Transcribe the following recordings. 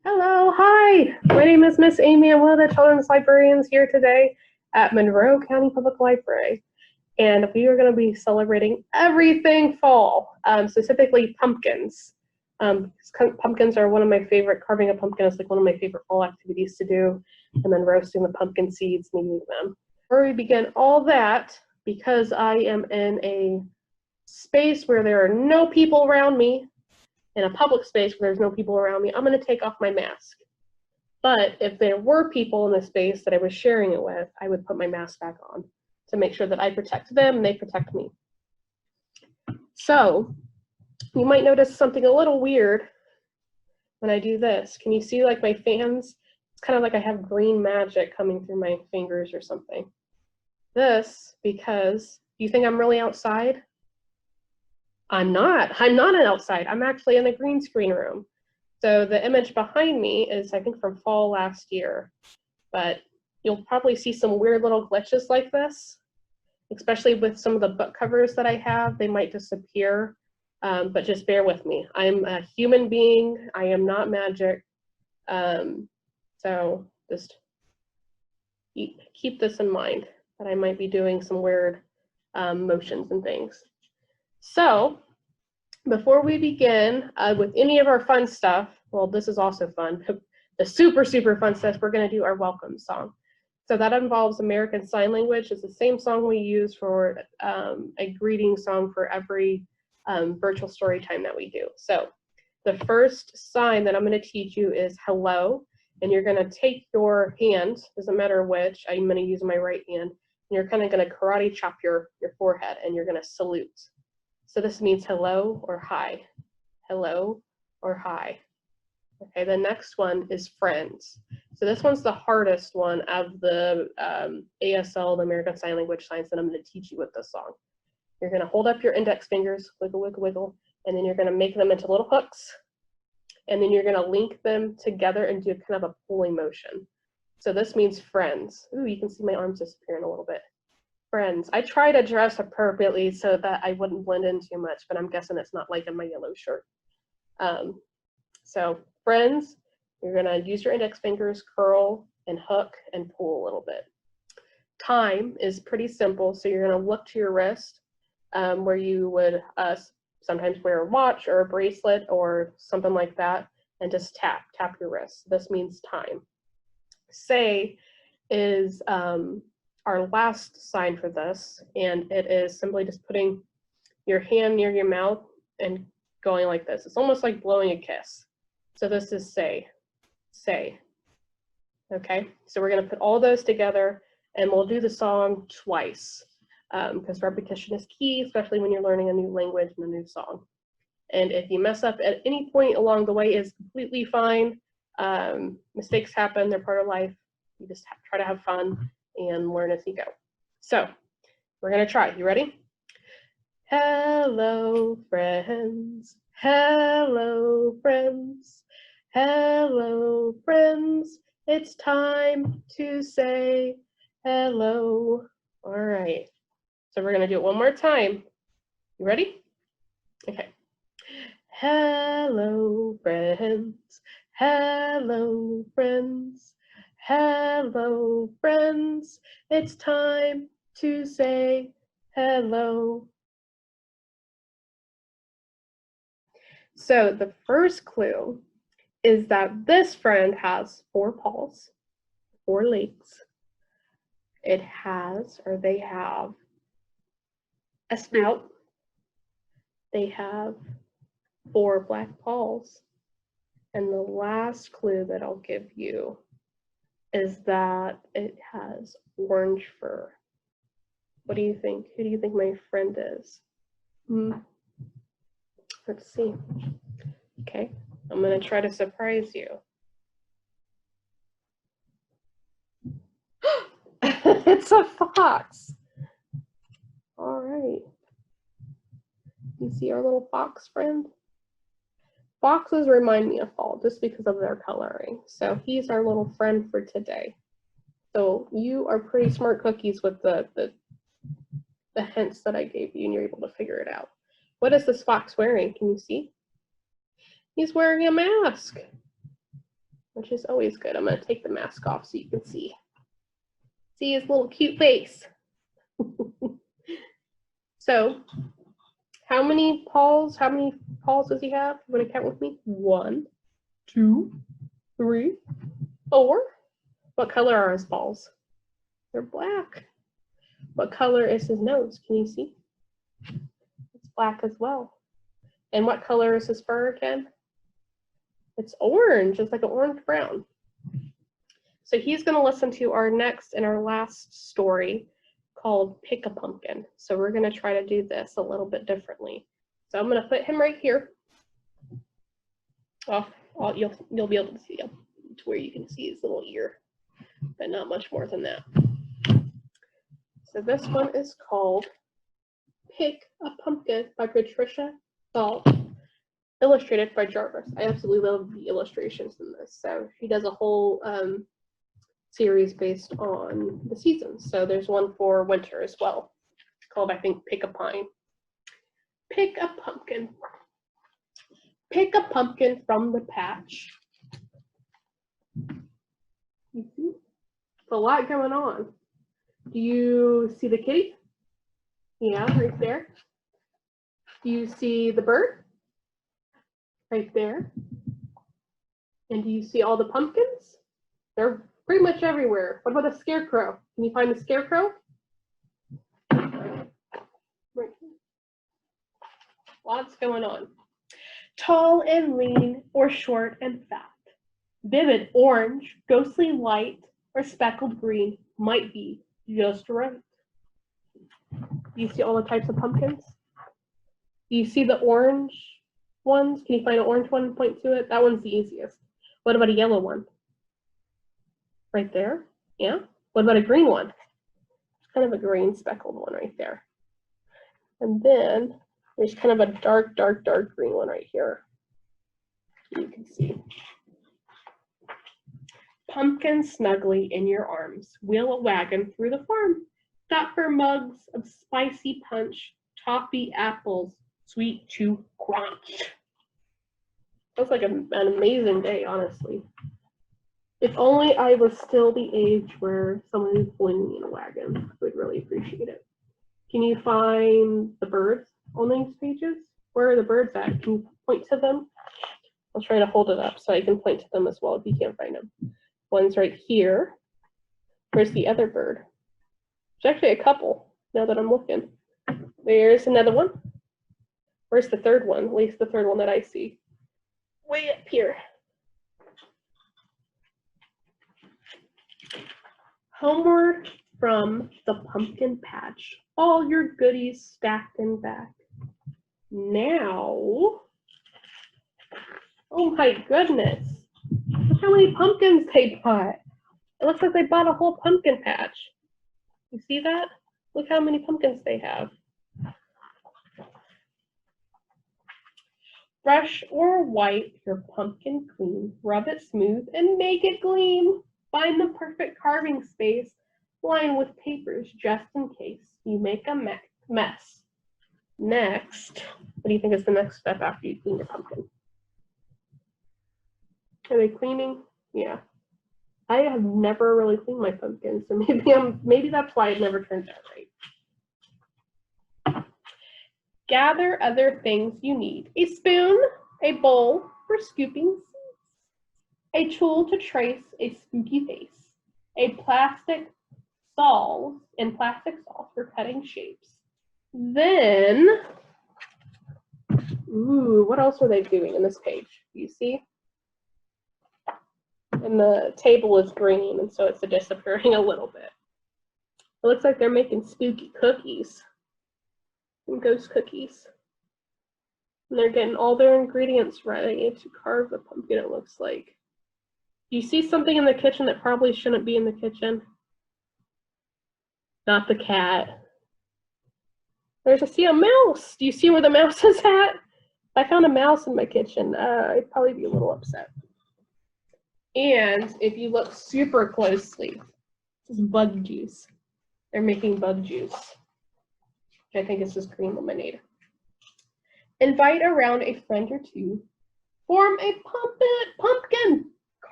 Hello, hi. My name is Miss Amy. I'm one of the children's librarians here today at Monroe County Public Library. And we are going to be celebrating everything fall, specifically pumpkins. Pumpkins are one of my favorite, carving a pumpkin is like one of my favorite fall activities to do, and then roasting the pumpkin seeds and eating them. Before we begin all that, because I am in a space where there are no people around me, in a public space where there's no people around me, I'm going to take off my mask. But if there were people in the space that I was sharing it with, I would put my mask back on to make sure that I protect them and they protect me. So you might notice something a little weird when I do this. Can you see like my fans? It's kind of like I have green magic coming through my fingers or something. This because, do you think I'm really outside? I'm not outside. I'm actually in the green screen room. So the image behind me is, I think, from fall last year, but you'll probably see some weird little glitches like this, especially with some of the book covers that I have. They might disappear, but just bear with me. I'm a human being. I am not magic. So just keep this in mind, that I might be doing some weird motions and things. So before we begin with any of our fun stuff, well, this is also fun, the super fun stuff, we're going to do our welcome song. So that involves American Sign Language. It's the same song we use for a greeting song for every virtual story time that we do. So the first sign that I'm going to teach you is hello, and you're going to take your hand, doesn't matter which, I'm going to use my right hand, and you're kind of going to karate chop your forehead, and you're going to salute. So this means hello or hi. Hello or hi. Okay, the next one is friends. So this one's the hardest one of the ASL, the American Sign Language signs that I'm going to teach you with this song. You're going to hold up your index fingers, wiggle, wiggle, wiggle, and then you're going to make them into little hooks. And then you're going to link them together and do kind of a pulling motion. So this means friends. Ooh, you can see my arms disappearing a little bit. Friends. I try to dress appropriately so that I wouldn't blend in too much, but I'm guessing it's not like in my yellow shirt. So friends, you're gonna use your index fingers, curl and hook and pull a little bit. Time is pretty simple, so you're gonna look to your wrist where you would sometimes wear a watch or a bracelet or something like that, and just tap your wrist. This means time. Say is our last sign for this, and it is simply just putting your hand near your mouth and going like this. It's almost like blowing a kiss. So this is say. Okay, so we're going to put all those together, and we'll do the song twice because repetition is key, especially when you're learning a new language and a new song. And if you mess up at any point along the way, is completely fine. Mistakes happen, they're part of life. You just try to have fun and learn as you go. So we're going to try. You ready? Hello, friends. Hello, friends. Hello, friends. It's time to say hello. All right. So we're going to do it one more time. You ready? Okay. Hello, friends. Hello, friends. Hello, friends. It's time to say hello. So the first clue is that this friend has 4 paws, 4 legs. It has, or they have, a snout. They have 4 black paws. And the last clue that I'll give you is that it has orange fur. What do you think? Who do you think my friend is? Let's see. Okay, I'm going to try to surprise you. It's a fox. All right. You see our little fox friend? Foxes remind me of fall just because of their coloring. So he's our little friend for today. So you are pretty smart cookies with the hints that I gave you, and you're able to figure it out. What is this fox wearing? Can you see? He's wearing a mask. which is always good. I'm going to take the mask off so you can see. See his little cute face. So, how many paws does he have? You want to count with me? 1, 2, 3, 4. What color are his paws? They're black. What color is his nose? Can you see? It's black as well. And what color is his fur again? It's orange. It's like an orange brown. So he's going to listen to our next and our last story called Pick a Pumpkin. So we're going to try to do this a little bit differently. So I'm going to put him right here. Oh, you'll be able to see him to where you can see his little ear, but not much more than that. So this one is called Pick a Pumpkin by Patricia Toht, illustrated by Jarvis. I absolutely love the illustrations in this. So she does a whole series based on the seasons. So there's one for winter as well, called, I think, Pick a Pine. Pick a pumpkin. Pick a pumpkin from the patch. It's a lot going on. Do you see the kitty? Yeah, right there. Do you see the bird? Right there. And do you see all the pumpkins? They're pretty much everywhere. What about a scarecrow? Can you find the scarecrow? Right here. Lots going on. Tall and lean, or short and fat. Vivid orange, ghostly light, or speckled green might be just right. Do you see all the types of pumpkins? Do you see the orange ones? Can you find an orange one and point to it? That one's the easiest. What about a yellow one? Right there? Yeah. What about a green one? Kind of a green speckled one right there. And then there's kind of a dark, dark, dark green one right here. You can see. Pumpkin snugly in your arms, wheel a wagon through the farm. Stop for mugs of spicy punch, toffee apples, sweet to crunch. That's like an amazing day, honestly. If only I was still the age where someone was pulling me in a wagon, I would really appreciate it. Can you find the birds on these pages? Where are the birds at? Can you point to them? I'll try to hold it up so I can point to them as well if you can't find them. One's right here. Where's the other bird? There's actually a couple now that I'm looking. There's another one. Where's the third one? At least the third one that I see. Way up here. Homeward from the pumpkin patch, all your goodies stacked in back. Now, oh my goodness, look how many pumpkins they bought. It looks like they bought a whole pumpkin patch. You see that? Look how many pumpkins they have. Brush or wipe your pumpkin clean, rub it smooth and make it gleam. Find the perfect carving space, line with papers just in case you make a mess. Next, what do you think is the next step after you clean your pumpkin? Are they cleaning? Yeah. I have never really cleaned my pumpkin, so maybe that's why it never turns out right. Gather other things you need. A spoon, a bowl for scooping seeds, a tool to trace a spooky face, a plastic saw for cutting shapes. Then, ooh, what else are they doing in this page? Do you see? And the table is green, and so it's disappearing a little bit. It looks like they're making spooky cookies. Some ghost cookies. And they're getting all their ingredients ready to carve the pumpkin, it looks like. Do you see something in the kitchen that probably shouldn't be in the kitchen? Not the cat. I see a mouse. Do you see where the mouse is at? If I found a mouse in my kitchen, I'd probably be a little upset. And if you look super closely, this is bug juice. They're making bug juice, which I think is just green lemonade. Invite around a friend or two. Form a pumpkin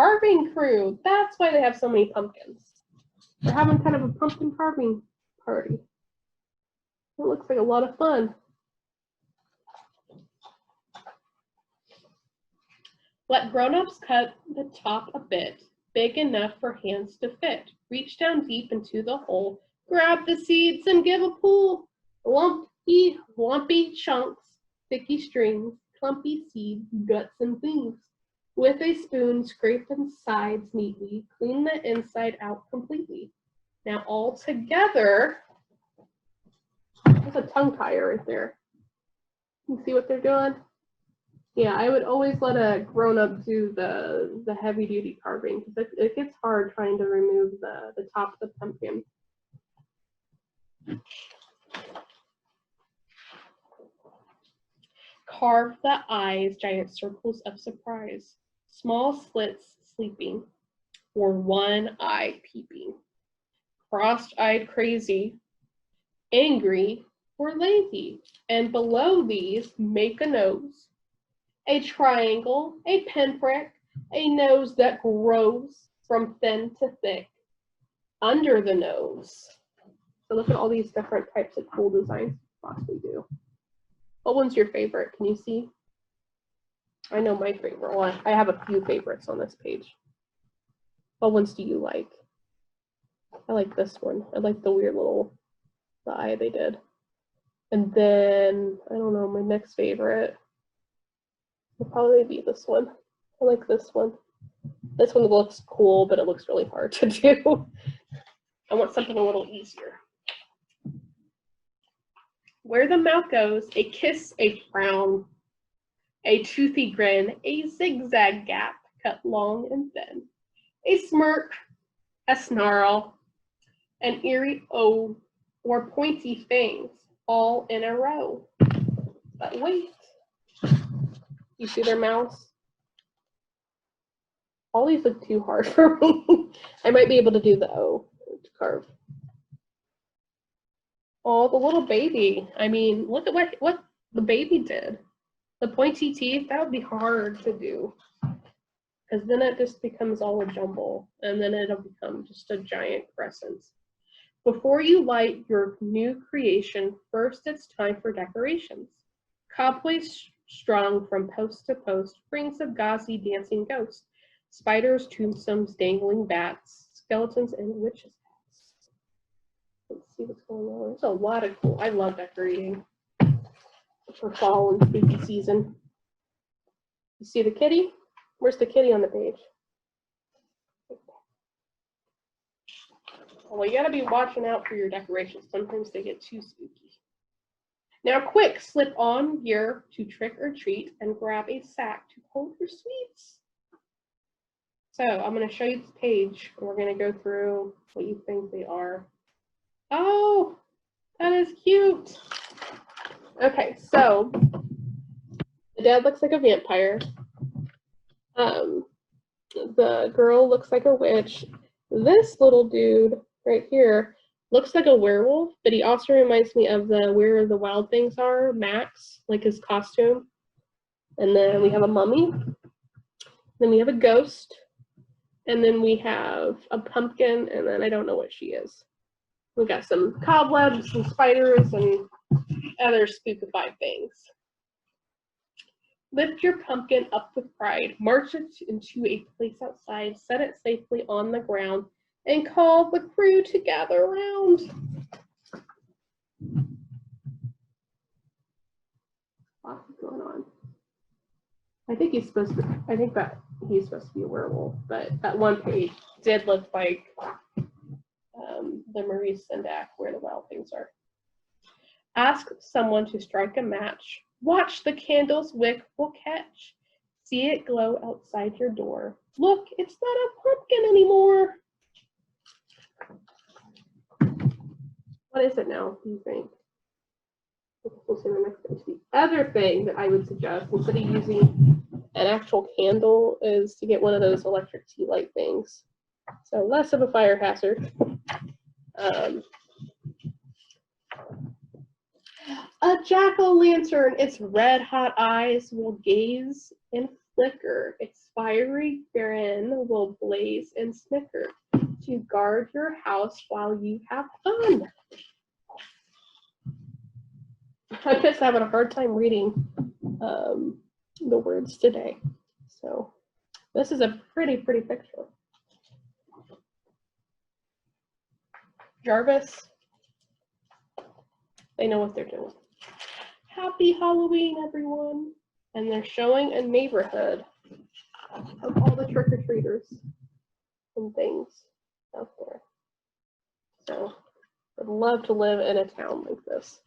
carving crew. That's why they have so many pumpkins. They're having kind of a pumpkin carving party. It looks like a lot of fun. Let grown-ups cut the top a bit, big enough for hands to fit. Reach down deep into the hole, grab the seeds and give a pull. Lumpy chunks, sticky strings, clumpy seeds, guts and things. With a spoon, scrape the sides neatly, clean the inside out completely. Now all together, there's a tongue tire right there. You see what they're doing? Yeah, I would always let a grown-up do the heavy-duty carving because it gets hard trying to remove the top of the pumpkin. Carve the eyes, giant circles of surprise, small slits sleeping, or one eye peeping. Cross-eyed crazy, angry, or lazy. And below these, make a nose, a triangle, a pinprick, a nose that grows from thin to thick under the nose. So look at all these different types of cool designs you possibly do. What one's your favorite? Can you see? I know my favorite one. I have a few favorites on this page. What ones do you like? I like this one. I like the weird little the eye they did. And then, I don't know, my next favorite will probably be this one. I like this one. This one looks cool, but it looks really hard to do. I want something a little easier. Where the mouth goes, a kiss, a frown, a toothy grin, a zigzag gap cut long and thin, a smirk, a snarl, an eerie O, or pointy fangs, all in a row. But wait, you see their mouths? All these look too hard for me. I might be able to do the O to carve. Oh, the little baby. I mean, look at what the baby did. The pointy teeth, that would be hard to do. Because then it just becomes all a jumble. And then it'll become just a giant crescent. Before you light your new creation, first it's time for decorations. Cobwebs strung from post to post, rings of gauzy dancing ghosts, spiders, tombstones, dangling bats, skeletons, and witches' hats. Let's see what's going on. There's a lot of cool. I love decorating for fall and spooky season. You see the kitty? Where's the kitty on the page? Well, you gotta be watching out for your decorations. Sometimes they get too spooky. Now quick, slip on gear to trick or treat and grab a sack to hold your sweets. So I'm gonna show you this page and we're gonna go through what you think they are. Oh, that is cute. Okay, so the dad looks like a vampire. The girl looks like a witch. This little dude right here looks like a werewolf, but he also reminds me of the Where the Wild Things Are, Max, like his costume. And then we have a mummy. Then we have a ghost. And then we have a pumpkin, and then I don't know what she is. We got some cobwebs and spiders and other spookified things. Lift your pumpkin up with pride, march it into a place outside, set it safely on the ground, and call the crew to gather around. Lots going on. I think he's supposed to be a werewolf, but that one page did look like the Maurice Sendak, Where the Wild Things Are. Ask someone to strike a match. Watch the candle's wick will catch. See it glow outside your door. Look, it's not a pumpkin anymore. What is it now, do you think? We'll see the next page. The other thing that I would suggest, instead of using an actual candle, is to get one of those electric tea light things. So less of a fire hazard. A jack-o'-lantern, its red-hot eyes will gaze in flicker, its fiery grin will blaze and snicker to guard your house while you have fun. I'm just having a hard time reading the words today. So this is a pretty picture. Jarvis, they know what they're doing. Happy Halloween, everyone. And they're showing a neighborhood of all the trick-or-treaters and things out there. So I'd love to live in a town like this.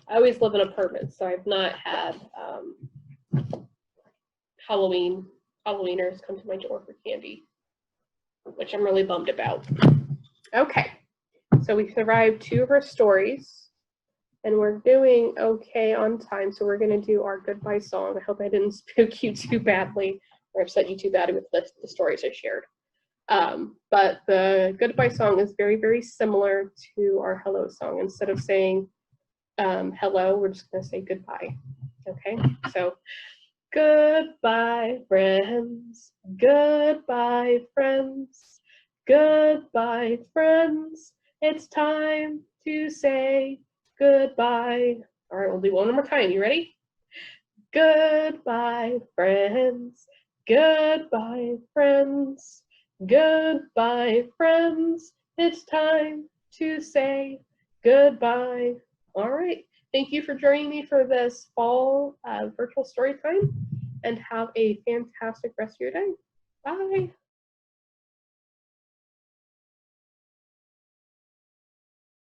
I always live in apartments, so I've not had Halloweeners come to my door for candy, which I'm really bummed about. Okay, so we survived 2 of our stories, and we're doing okay on time, so we're going to do our goodbye song. I hope I didn't spook you too badly or upset you too badly with the stories I shared. But the goodbye song is very similar to our hello song. Instead of saying hello, we're just going to say goodbye. Okay, so goodbye, friends. Goodbye, friends. Goodbye, friends. It's time to say goodbye. All right, we'll do one more time. You ready? Goodbye, friends. Goodbye, friends. Goodbye, friends. It's time to say goodbye. All right. Thank you for joining me for this fall virtual story time, and have a fantastic rest of your day. Bye.